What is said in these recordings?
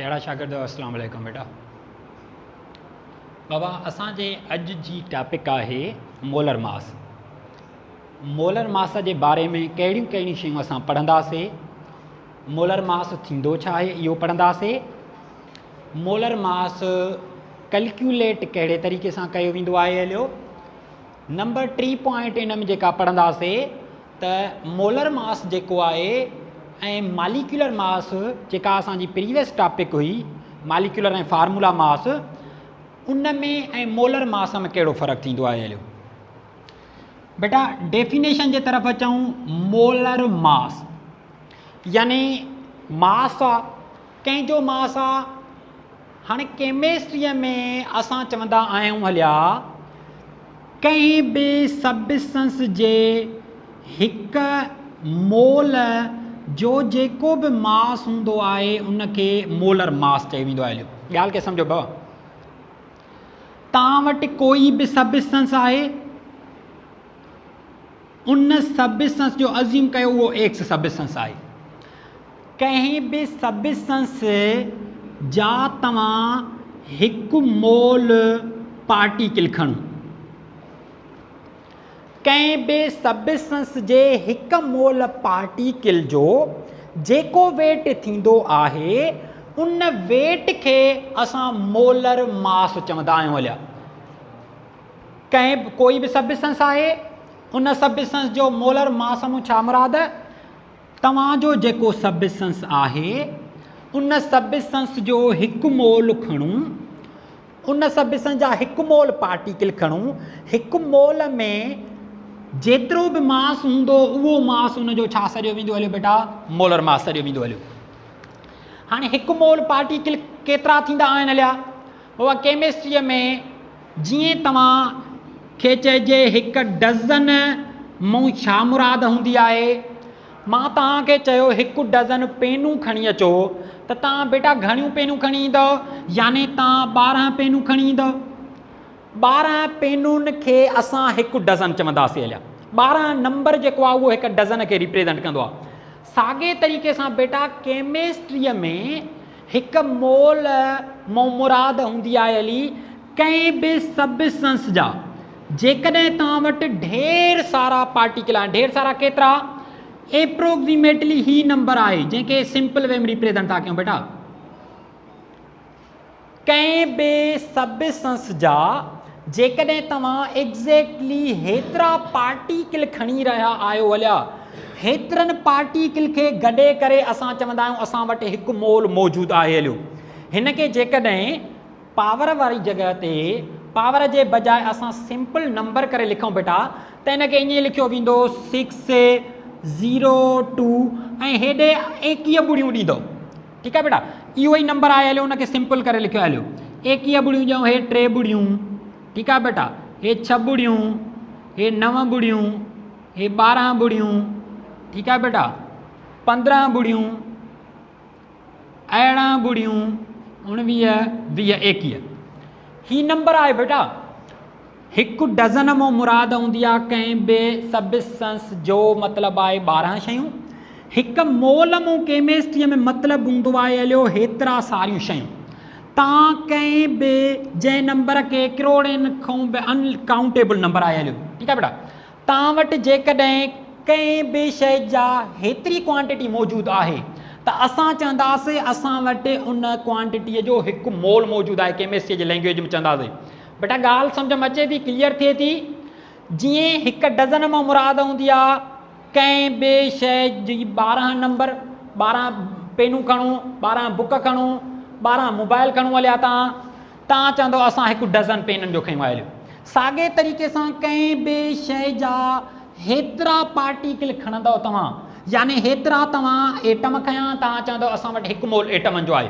प्यारा शागिर्द अस्सलाम वालेकुम बेटा। बाबा असांजे अॼु जी टॉपिक आहे मोलर मास। मोलर मास जे बारे में कहिड़ियूं कहिड़ियूं शयूं असां पढ़ंदासीं। मोलर मास थींदो छा आहे इहो पढ़ंदासीं। मोलर मास कैलकुलेट कहिड़े तरीक़े सां कयो वेंदो आहे हलियो। नंबर 3 पॉइंट इन में जेका पढ़ंदासीं त मोलर मास जेको आहे ऐं मालिक्यूलर मास जेका असांजी प्रीवियस टॉपिक हुई मालिक्यूलर ऐं फार्मूला मास, उन में ऐं मोलर मास में कहिड़ो फ़र्क़ु थींदो आहे हलियो। बेटा डेफिनेशन जे तरफ़ अचूं, मोलर मास यानी मास आहे, कंहिंजो मास आहे। हाणे केमिस्ट्रीअ में असां चवंदा आहियूं हलिया कंहिं बि सबस्टेंस जे हिक मोल जो जेको बि मास हूंदो आहे उनखे मोलर मास चयो वेंदो आहे। ॻाल्हि खे सम्झो बाबा, तव्हां वटि कोई बि सबस्टेंस आहे, उन सबस्टेंस जो अज़्यूम कयो उहो एक्स सबस्टेंस आहे। कंहिं बि सबस्टेंस जा तव्हां हिकु मोल पार्टिकल खणो, कंहिं बि सबस्टेंस जे हिकु मोल पार्टिकल जो जेको वेट थींदो आहे उन वेट खे असां मोलर मास चवंदा आहियूं हलिया। कंहिं कोई बि सबस्टेंस आहे, उन सबस्टेंस जो मोलर मास में छा मुराद, तव्हांजो जेको सबस्टेंस आहे उन सबस्टेंस जो हिकु मोल खणूं, उन सबस्टेंस जा हिकु मोल पार्टिकल खणूं, हिकु मोल में जेतिरो बि मास हूंदो उहो मास उनजो छा सॾियो वेंदो हलियो बेटा, मोलर मास सॾियो वेंदो हलियो। हाणे हिकु मोल पार्टिकल केतिरा थींदा आहिनि हलिया। उहा केमिस्ट्रीअ में जीअं तव्हांखे चइजे हिकु डज़न मूं छा मुराद हूंदी आहे। मां तव्हांखे चयो हिकु डज़न पेनूं खणी अचो त तव्हां बेटा घणियूं पेनूं खणी ईंदव, यानी तव्हां 12 पेनूं खणी ईंदव। 12 पेनुनि खे असां हिकु डज़न चवंदासीं हलिया। 12 नंबर जेको आहे उहो हिकु डज़न खे रिप्रेज़ेंट कंदो आहे। साॻे तरीक़े सां बेटा केमिस्ट्रीअ में हिकु मोल मां मुराद हूंदी आहे हली कंहिं बि सबस्टेंस जा जेकॾहिं तव्हां वटि ढेर सारा पार्टिकल आहिनि, ढेर सारा केतिरा, एप्रोक्सीमेटली ही नंबर आहे जंहिंखे सिंपल वे में रिप्रेज़ेंट था कयूं बेटा। कंहिं बि सबस्टेंस जा जेकॾहिं तव्हां एग्ज़ैक्टली हेतिरा पार्टिकल खणी रहिया आहियो हलिया, हेतिरनि पार्टिकल खे गॾे करे असां चवंदा आहियूं असां वटि हिकु मोल मौजूदु आहे हलियो। हिन खे जेकॾहिं पावर वारी जॻह ते पावर जे बजाए असां सिंपल नंबर करे लिखूं बेटा त हिन खे ईअं लिखियो वेंदो 602 ऐं हेॾे 21 ॿुड़ियूं ॾींदो। ठीकु आहे बेटा, इहो ई नंबर आहे हलियो, उनखे सिंपल करे लिखियो हलियो 21 ॿुड़ियूं ॼऊं, हे 3 ॿुड़ियूं, ठीकु आहे बेटा, हे 6 ॿुड़ियूं, हे 9 ॿुड़ियूं, हे 12 ॿुड़ियूं, ठीकु आहे बेटा, 15 ॿुड़ियूं, 11 ॿुड़ियूं, 19, 20, 21 ही नंबर आहे बेटा। हिकु डज़न मां मुराद हूंदी आहे कंहिं बि सबस्टेंस जो मतिलबु आहे 12 शयूं। हिकु मोल मूं केमिस्ट्रीअ में मतिलबु हूंदो आहे हलियो हेतिरा सारियूं शयूं। तव्हां कंहिं बि जंहिं नंबर खे करोड़नि खां बि अनकाउंटेबल नंबर आहे हलियो, ठीकु आहे बेटा, तव्हां वटि जेकॾहिं कंहिं बि शइ जा हेतिरी क्वांटिटी मौजूदु आहे त असां चवंदासीं असां वटि उन क्वांटिटीअ जो हिकु मोल मौजूदु आहे। केमिस्ट्री जे लैंग्वेज में चवंदासीं बेटा। ॻाल्हि सम्झ में अचे थी, क्लियर थिए थी। जीअं हिकु डज़न मां मुराद हूंदी आहे कंहिं बि शइ जी 12 नंबर, 12 पेनूं खणूं, 12 बुक खणूं, 12 मोबाइल खणूं हलिया, तव्हां चवंदो असां हिकु डज़न पेननि जो खयूं हलियो। साॻे तरीक़े सां कंहिं बि शइ जा हेतिरा पार्टिकल खणंदव तव्हां, यानी हेतिरा तव्हां एटम खयां, तव्हां चवंदव असां वटि हिकु मोल एटमनि जो आहे।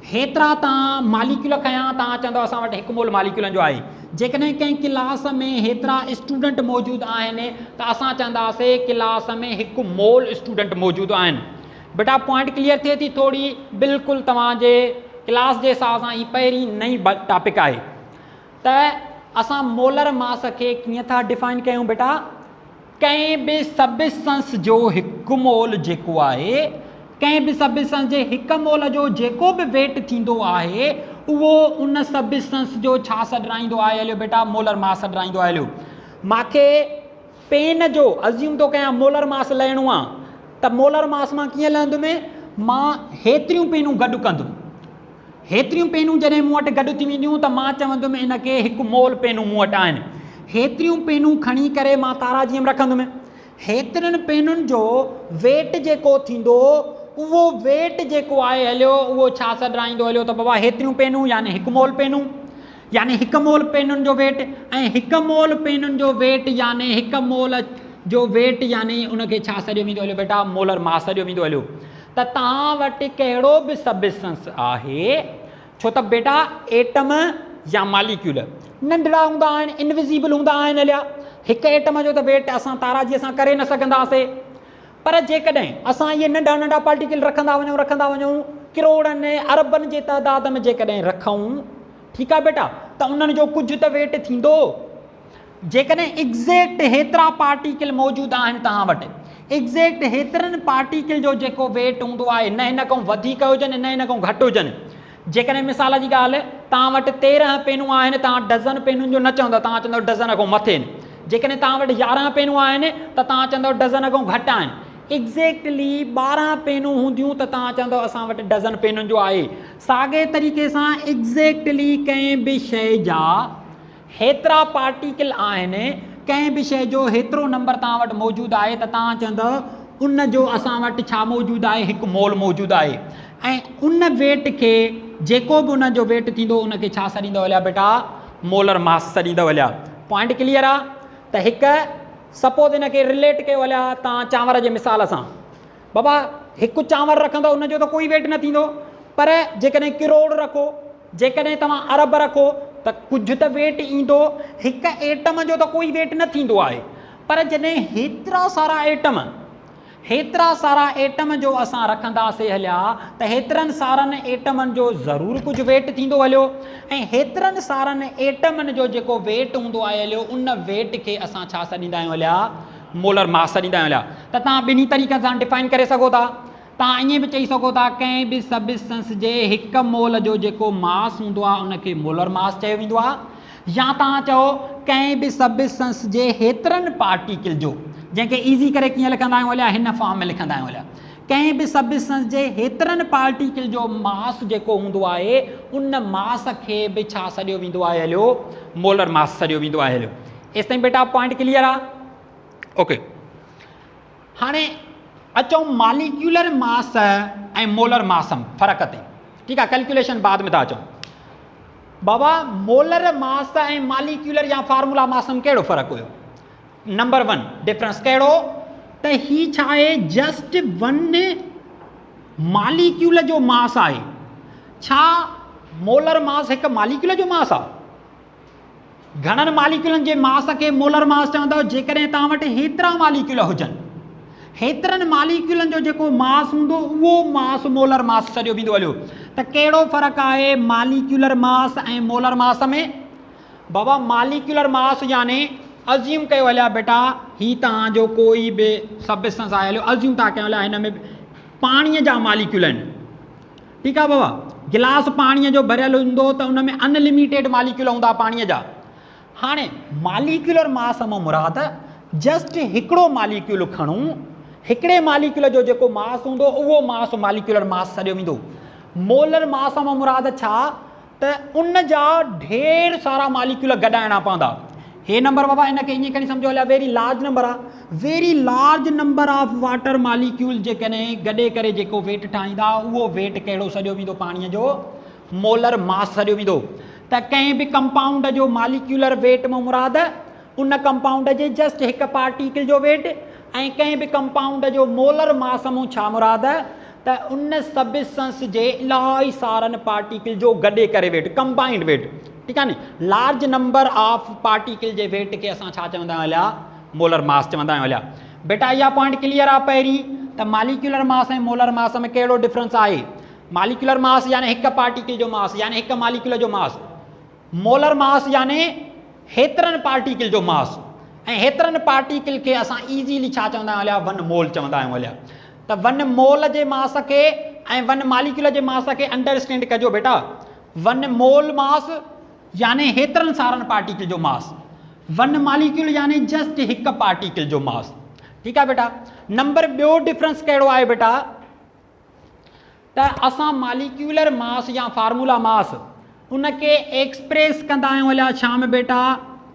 हेतिरा तव्हां मालिक्यूल खयां, तव्हां चवंदव असां वटि हिकु मोल मालिक्यूलनि जो आहे। जेकॾहिं कंहिं क्लास में हेतिरा स्टूडेंट मौजूदु आहिनि त असां चवंदासीं क्लास में हिकु मोल स्टूडेंट मौजूदु आहिनि। बेटा पॉइंट क्लियर थिए थी थोरी, बिल्कुलु तव्हांजे क्लास जे हिसाब सां ही पहिरीं नई टॉपिक आहे। त असां मोलर मास खे कीअं था डिफाइन कयूं बेटा, कंहिं बि सबस्टेंस जो हिकु मोल जेको आहे कंहिं बि सबस्टेंस जे हिकु मोल जो जेको बि वेट थींदो आहे उहो उन सबस्टेंस जो छा सॾाईंदो आहे हलियो बेटा, मोलर मास सॾाईंदो आहे हलियो। मूंखे पेन जो अज़्यूम थो कयां मोलर मास लहिणो आहे, त मोलर मास मां कीअं लहंदुमि, मां हेतिरियूं पेनूं गॾु कंदुमि। हेतिरियूं पेनूं जॾहिं मूं वटि गॾु थी वेंदियूं त मां चवंदुमि इन खे हिकु मोल पेनूं मूं वटि आहिनि। हेतिरियूं पेनूं खणी करे मां ताराजीअ में रखंदुमि। हेतिरनि पेनुनि जो वेट जेको थींदो उहो वेट जेको आहे हलियो उहो छा सॾाईंदो हलियो, त बाबा हेतिरियूं पेनूं यानी हिकु मोल पेनूं, यानी हिकु मोल पेनुनि जो वेट, ऐं हिकु मोल पेनुनि जो वेट यानी हिकु मोल जो वेट यानी उनखे छा सॾियो वेंदो हलियो बेटा, मोलर मास सॾियो वेंदो हलियो। त तव्हां वटि कहिड़ो बि सबस्टेंस आहे, छो त बेटा एटम या मालिक्यूल नंढड़ा हूंदा आहिनि, इनविजिबल हूंदा आहिनि हलिया। हिकु एटम जो त वेट असां ताराजीअ सां करे न सघंदासीं, पर जेकॾहिं असां इहे नंढा नंढा पार्टिकल रखंदा वञूं किरोड़नि अरबनि जे तइदाद में जेकॾहिं रखूं, ठीकु आहे बेटा, त उन्हनि जो कुझु त वेट थींदो। जेकॾहिं एग्ज़ैक्ट हेतिरा पार्टिकल मौजूदु आहिनि तव्हां वटि, एग्ज़ैक्ट हेतिरनि पार्टिकल जो जेको वेट हूंदो आहे, न हिन खां वधीक हुजनि न हिन खां घटि हुजनि। जेकॾहिं मिसाल जी ॻाल्हि, तव्हां वटि 13 पेनूं आहिनि, तव्हां डज़न पेनुनि जो न चवंदव, तव्हां चवंदव डज़न खां मथे आहिनि। जेकॾहिं तव्हां वटि 11 पेनूं आहिनि त तव्हां चवंदव डज़न खां घटि आहिनि। एग्ज़ैक्टली 12 पेनूं हूंदियूं त तव्हां चवंदव असां वटि डज़न पेनुनि जो आहे। साॻे तरीक़े सां एग्ज़ैक्टली कंहिं बि शइ जा हेतिरा पार्टिकल आहिनि, कंहिं बि शइ जो हेतिरो नंबर तव्हां वटि मौजूदु आहे त तव्हां चवंदव उन जो असां वटि छा मौजूदु आहे, हिकु मोल मौजूदु आहे। ऐं उन वेट खे जेको बि उन जो वेट थींदो उनखे छा सॾींदो हलिया बेटा, मोलर मास सॾींदो हलिया। पॉइंट क्लियर आहे? त हिकु सपोज इन खे रिलेट कयो हलिया तव्हां चांवर जे मिसाल सां, बाबा हिकु चांवर रखंदो उनजो त कोई वेट न थींदो, पर जेकॾहिं किरोड़ रखो, जेकॾहिं तव्हां अरब रखो त कुझु त वेट ईंदो। हिकु एटम जो त कोई वेट न थींदो आहे, पर जॾहिं हेतिरा सारा एटम जो असां रखंदासीं हलिया त हेतिरनि सारनि एटमनि जो ज़रूरु कुझु वेट थींदो हलियो, ऐं हेतिरनि सारनि एटमनि जो जेको वेट हूंदो आहे हलियो उन वेट खे असां छा सॾींदा आहियूं हलिया, मोलर मास सॾींदा आहियूं हलिया। त तव्हां ॿिन्ही तरीक़नि सां डिफाइन करे सघो था। तव्हां ईअं बि चई सघो था कंहिं बि सबस्टेंस जे हिकु मोल जो जेको मास हूंदो आहे उनखे मोलर मास चयो वेंदो आहे, या तव्हां चओ कंहिं बि सबस्टेंस जे हेतिरनि पार्टिकल जो, जंहिंखे ईज़ी करे कीअं लिखंदा आहियूं हलिया, हिन फॉर्म में लिखंदा आहियूं हलिया, कंहिं बि सबस्टेंस जे हेतिरनि पार्टिकल जो मास जेको हूंदो आहे उन मास खे बि छा सॾियो वेंदो आहे हलियो, मोलर मास सॾियो वेंदो आहे हलियो। एसि ताईं बेटा पॉइंट क्लियर आहे? ओके, हाणे अचूं मालिक्यूलर मास ऐं मोलर मास में फ़र्क़ु ते। ठीकु आहे, कैलकुलेशन बाद में था अचूं। बाबा मोलर मास ऐं मालिक्यूलर या फार्मूला मास में कहिड़ो फ़र्क़ु हुयो? नंबर 1 डिफरेंस कहिड़ो, त ही छा आहे, जस्ट 1 मालिक्यूल जो मास आहे। छा मोलर मास हिकु मालिक्यूल जो मास आहे? घणनि मालिक्यूलनि जे मास खे मोलर मास चवंदव? जेकॾहिं तव्हां वटि हेतिरा मालिक्यूल हुजनि, हेतिरनि मालिक्यूलनि जो जेको मास हूंदो उहो मास मोलर मास सॾियो वेंदो हलियो। त कहिड़ो फ़र्क़ु आहे मालिक्यूलर मास ऐं मोलर मास में? बाबा मालिक्यूलर मास यानी अज़्यूम कयो हलिया बेटा ही तव्हांजो कोई बि सबस्टेंस आहे हलियो, अज़्यूम था कयूं हलिया हिन में पाणीअ जा मालिक्यूल आहिनि। ठीकु आहे बाबा, गिलास पाणीअ जो भरियल हूंदो त उन में अनलिमिटेड मालिक्यूल हूंदा पाणीअ जा। हाणे मालिक्यूलर मास मां मुराद जस्ट हिकिड़ो मालिक्यूल खणूं, हिकिड़े मालिक्यूल जो जेको मास हूंदो उहो मास मालिक्यूलर मास सॾियो वेंदो। मोलर मास मां मुराद छा, त उन जा ढेर सारा मालिक्यूल गॾाइणा पवंदा। हे नंबर बाबा इनखे ईअं खणी सम्झो हलिया वेरी लार्ज नंबर आहे। Very large number of water molecule जेकॾहिं गॾे करे जेको वेट ठाहींदा उहो वेट कहिड़ो सॾियो वेंदो पाणीअ जो, मोलर मास सॾियो वेंदो। त कंहिं बि कंपाउंड जो मालिक्यूलर वेट मां मुराद उन कंपाउंड जे जस्ट हिकु पार्टिकल जो वेट, ऐं कंहिं बि कंपाउंड जो मोलर मास मां छा मुराद, त उन सबस्टेंस जे इलाही सारनि पार्टिकल जो गॾे करे वेट, कंबाइंड वेट। ठीकु आहे नी, लार्ज नंबर ऑफ पार्टिकल जे वेट खे असां छा चवंदा आहियूं हलिया, मोलर मास चवंदा आहियूं हलिया। बेटा इहा पॉइंट क्लियर आहे पहिरीं, त मालिक्यूलर मास ऐं मोलर मास में कहिड़ो डिफरेंस आहे? मालिक्यूलर मास यानी हिकु पार्टिकल जो मास यानी हिकु मालिक्यूल जो मास, मोलर मास यानी हेतिरनि पार्टिकल जो मास, ऐं हेतिरनि पार्टिकल खे असां ईज़ीली छा चवंदा आहियूं हलिया, 1 मोल चवंदा आहियूं हलिया। त 1 मोल जे मास खे ऐं 1 मालिक्यूल जे मास खे अंडरस्टैंड कजो बेटा। 1 मोल मास यानी हेतिरनि सारनि पार्टिकल जो मास, 1 मालिक्यूल यानी जस्ट हिकु पार्टिकल जो मास। ठीकु आहे बेटा। नंबर ॿियो डिफरेंस कहिड़ो आहे बेटा, त असां मालिक्यूलर मास या फार्मूला मास उनखे एक्सप्रेस कंदा आहियूं हलिया छा में बेटा,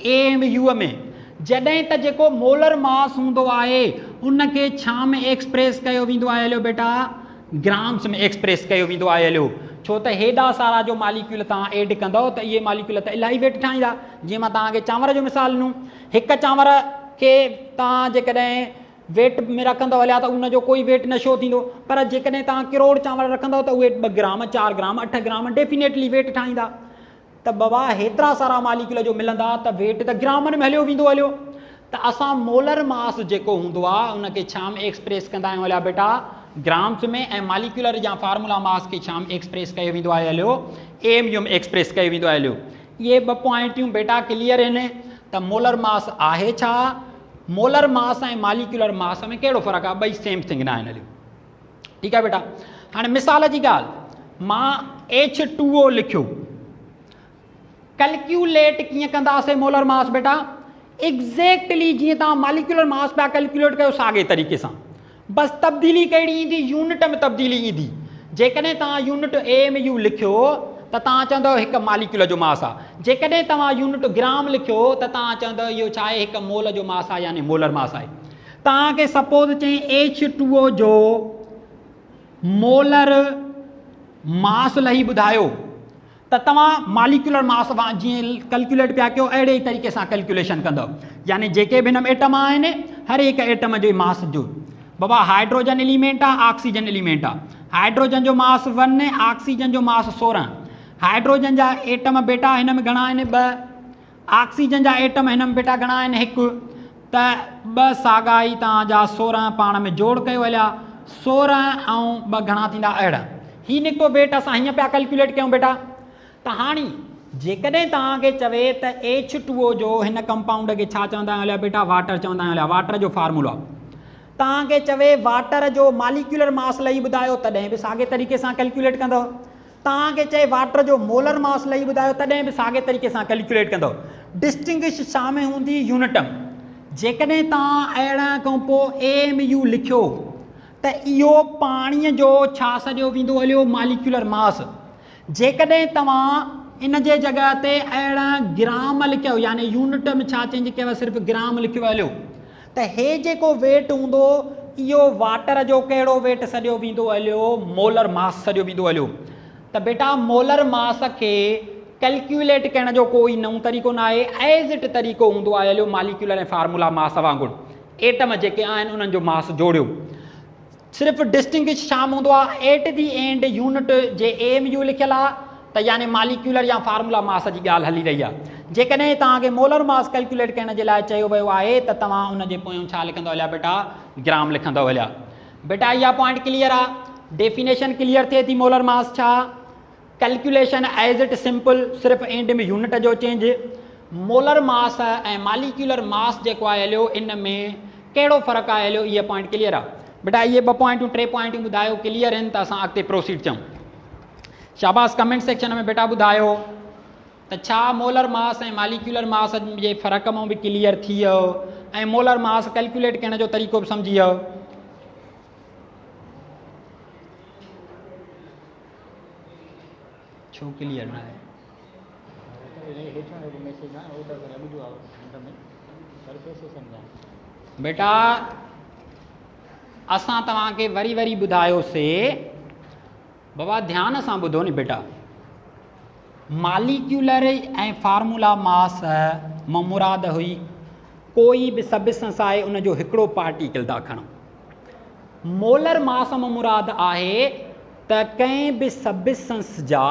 AMU में। जॾहिं त जेको मोलर मास हूंदो आहे उनखे छा में एक्सप्रेस कयो वेंदो आहे हलियो बेटा, ग्राम्स में एक्सप्रेस कयो वेंदो आहे हलियो। छो त हेॾा सारा जो मालिक्यूल तव्हां ऐड कंदव त इहे मालिक्यूल त इलाही वेट ठाहींदा। जीअं मां तव्हांखे चांवर जो मिसाल ॾिनो, हिकु चांवर खे तव्हां जेकॾहिं वेट में रखंदव हलिया त उनजो कोई वेट न शो थींदो, पर जेकॾहिं तव्हां किरोड़ चांवर रखंदव त उहे 2 gram 4 gram 8 gram definitely weight ठाहींदा। त बाबा हेतिरा सारा मालिक्यूल जो मिलंदा त वेट त ग्रामनि में हलियो वेंदो हलियो। त असां मोलर मास जेको हूंदो आहे उनखे छा में एक्सप्रेस कंदा आहियूं हलिया बेटा, ग्राम्स में, ऐं मालिक्यूलर या फार्मूला मास खे छा में एक्सप्रेस कयो वेंदो आहे हलियो, AMU में एक्सप्रेस कयो वेंदो आहे हलियो। इहे 2 पॉइंटियूं बेटा क्लियर आहिनि। त मोलर मास आहे छा, मोलर मास ऐं मालिक्यूलर मास में कहिड़ो फ़र्क़ु आहे, ॿई सेम थिंग न आहिनि हलियो। ठीकु आहे बेटा। हाणे मिसाल जी ॻाल्हि, मां H2O लिखियो, कैलकुलेट कीअं कंदासीं मोलर मास बेटा, एग्जैक्टली जीअं तव्हां मालिक्यूलर मास पिया कैलकुलेट कयो साॻे तरीक़े सां, बसि तब्दीली कहिड़ी ईंदी, यूनिट में तब्दीली ईंदी। जेकॾहिं तव्हां यूनिट AMU लिखियो त तव्हां चवंदव हिकु मालिक्यूल जो मास आहे, जेकॾहिं तव्हां यूनिट ग्राम लिखियो त तव्हां चवंदव इहो छा आहे, हिकु मोल जो मास आहे यानी मोलर मास आहे। तव्हांखे सपोज चई H2O जो मोलर मास लही ॿुधायो त तव्हां मालिक्यूलर मास जीअं कैलकुलेट पिया कयो अहिड़े ई तरीक़े सां कैलकुलेशन कंदव। यानी जेके बि हिन में एटम आहिनि हर हिकु एटम जो मास जो, बाबा हाइड्रोजन एलिमेंट आहे, ऑक्सीजन एलिमेंट आहे, हाइड्रोजन जो मास 1, ऑक्सीजन जो मास 16। हाइड्रोजन जा एटम बेटा हिन में घणा आहिनि, 2, ऑक्सीजन जा एटम हिन में बेटा घणा आहिनि, 1। त 2 साॻा ई तव्हांजा 16 पाण में जोड़ कयो हलिया, 16 ऐं 2 घणा थींदा, 18। ही निकितो वेट असां हीअं पिया कैलकुलेट कयूं बेटा। त हाणे जेकॾहिं तव्हांखे चवे त H2O जो हिन कंपाउंड खे छा चवंदा आहियूं हलिया बेटा, वाटर चवंदा आहियूं हलिया, वाटर जो फार्मूला। तव्हांखे चवे वाटर जो मालिक्यूलर मास लही ॿुधायो तॾहिं बि साॻे तरीक़े सां कैलकुलेट कंदव। तव्हांखे चए वाटर जो मोलर मास लही ॿुधायो तॾहिं बि साॻे तरीक़े सां कैलकुलेट कंदव। डिस्टिंग्विश छा में हूंदी, यूनिट में। जेकॾहिं तव्हां अहिड़ा खां पोइ AMU लिखियो त इहो पाणीअ जो छा सॼो वेंदो हलियो, मालिक्यूलर मास। जेकॾहिं तव्हां इन जे जॻह ते अहिड़ा ग्राम लिखियो यानी यूनिट में छा चेंज कयव, सिर्फ़ु ग्राम लिखियो हलियो, त हे जेको वेट हूंदो इहो वाटर जो कहिड़ो वेट सॼो वेंदो हलियो, मोलर मास सॼो वेंदो हलियो। त बेटा मोलर मास खे कैलकुलेट करण जो कोई नओं तरीक़ो न आहे, एज़ इट तरीक़ो हूंदो आहे हलियो मालिक्यूलर ऐं फार्मूला मास वांगुरु। एटम जेके आहिनि उन्हनि जो मास जोड़ियो, सिर्फ़ु डिस्टिंग्विश छा हूंदो आहे, at the and unit J AMU लिखियल आहे त यानी मालिक्यूलर या फार्मूला मास जी ॻाल्हि हली रही आहे। जेकॾहिं तव्हांखे मोलर मास कैलकुलेट करण जे लाइ चयो वियो आहे त तव्हां उन जे पोयों छा लिखंदव हलिया बेटा, ग्राम लिखंदव हलिया। बेटा इहा पॉइंट क्लियर आहे, डेफिनेशन क्लियर थिए थी मोलर मास छा, कैलकुलेशन एज़ इट सिंपल, सिर्फ़ु एंड में यूनिट जो चेंज। मोलर मास ऐं मालिक्यूलर मास जेको आहे हलियो इन में कहिड़ो फ़र्क़ु आहे हलियो, इहा पॉइंट क्लियर आहे। बेटा इहे 2 पॉइंटूं 3 पॉइंटूं ॿुधायो क्लियर आहिनि त असां अॻिते प्रोसीड चऊं। शाबाश, कमेंट सेक्शन में बेटा ॿुधायो त छा मोलर मास ऐं मालिक्यूलर मास जे फ़र्क़ मां बि क्लियर थी वियो ऐं मोलर मास कैलकुलेट करण जो तरीक़ो बि सम्झी वियो। छो क्लियर न आहे? बेटा असां तव्हांखे वरी वरी ॿुधायोसीं, बाबा ध्यान सां ॿुधो नी बेटा, मालिक्यूलर ऐं फार्मूला मास मां मुराद हुई कोई बि सबस्टेंस आहे उनजो हिकिड़ो पार्टिकल था खणो। मोलर मास मां मुराद आहे त कंहिं बि सबस्टेंस जा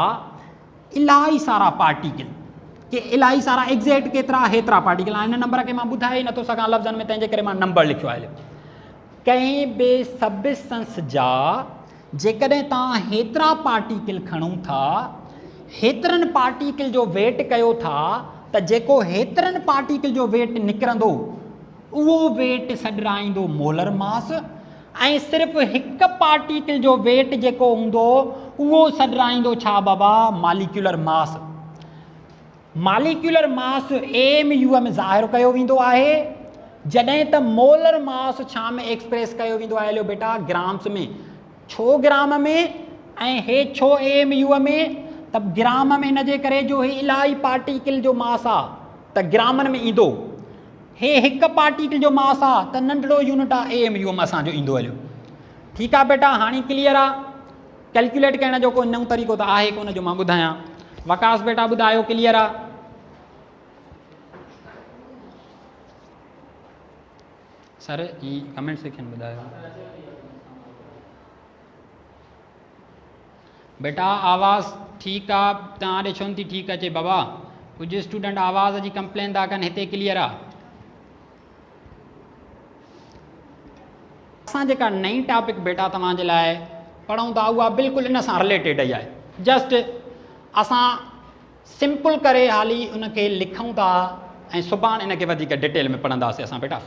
इलाही सारा पार्टिकल, के इलाही सारा एग्जैक्ट केतिरा हेतिरा पार्टिकल आहिनि। हिन नंबर खे मां ॿुधाए नथो सघां लफ़्ज़नि में, तंहिंजे करे मां नंबर लिखियो आहे। कंहिं बि सबस्टेंस जा जेकॾहिं तव्हां हेतिरा पार्टिकल खणो था, हेतिरनि पार्टिकल जो वेट कयो था, त जेको हेतिरनि पार्टिकल जो वेट निकिरंदो उहो वेट सॾिराईंदो मोलर मास ऐं सिर्फ़ु हिकु पार्टिकल जो वेट जेको हूंदो उहो सॾाईंदो छा बाबा, molecular mass. Molecular mass AMU में ज़ाहिर कयो वेंदो आहे, जॾहिं त मोलर मास छा में एक्सप्रेस कयो वेंदो आहे, हलो बेटा ग्राम्स में। छो ग्राम में ऐं हे छो AMU में, त ग्राम में इन जे करे जो हे इलाही पार्टिकल जो मास आहे त ग्रामनि में ईंदो, हे हिकु पार्टिकल जो मास आहे त नंढड़ो यूनिट आहे AMU में असांजो ईंदो हलियो। ठीकु आहे बेटा, हाणे क्लियर आहे। कैलकुलेट करण जो कोई नओं तरीक़ो त आहे कोन जो मां ॿुधायां। वकास बेटा ॿुधायो क्लियर आहे? सर ई कमेंट सेक्शन ॿुधायो बेटा। आवाज़ ठीकु आहे, तव्हां ॾे छो नथी ठीकु अचे बाबा? कुझु स्टूडेंट आवाज़ जी कंप्लेन था कनि, हिते क्लियर आहे। असां जेका नई टॉपिक बेटा तव्हांजे लाइ पढ़ूं था उहा बिल्कुलु इन सां रिलेटेड ई आहे। जस्ट असां सिंपल करे हाली उनखे लिखूं था ऐं सुभाणे इनखे वधीक डिटेल में पढ़ंदासीं असां बेटा।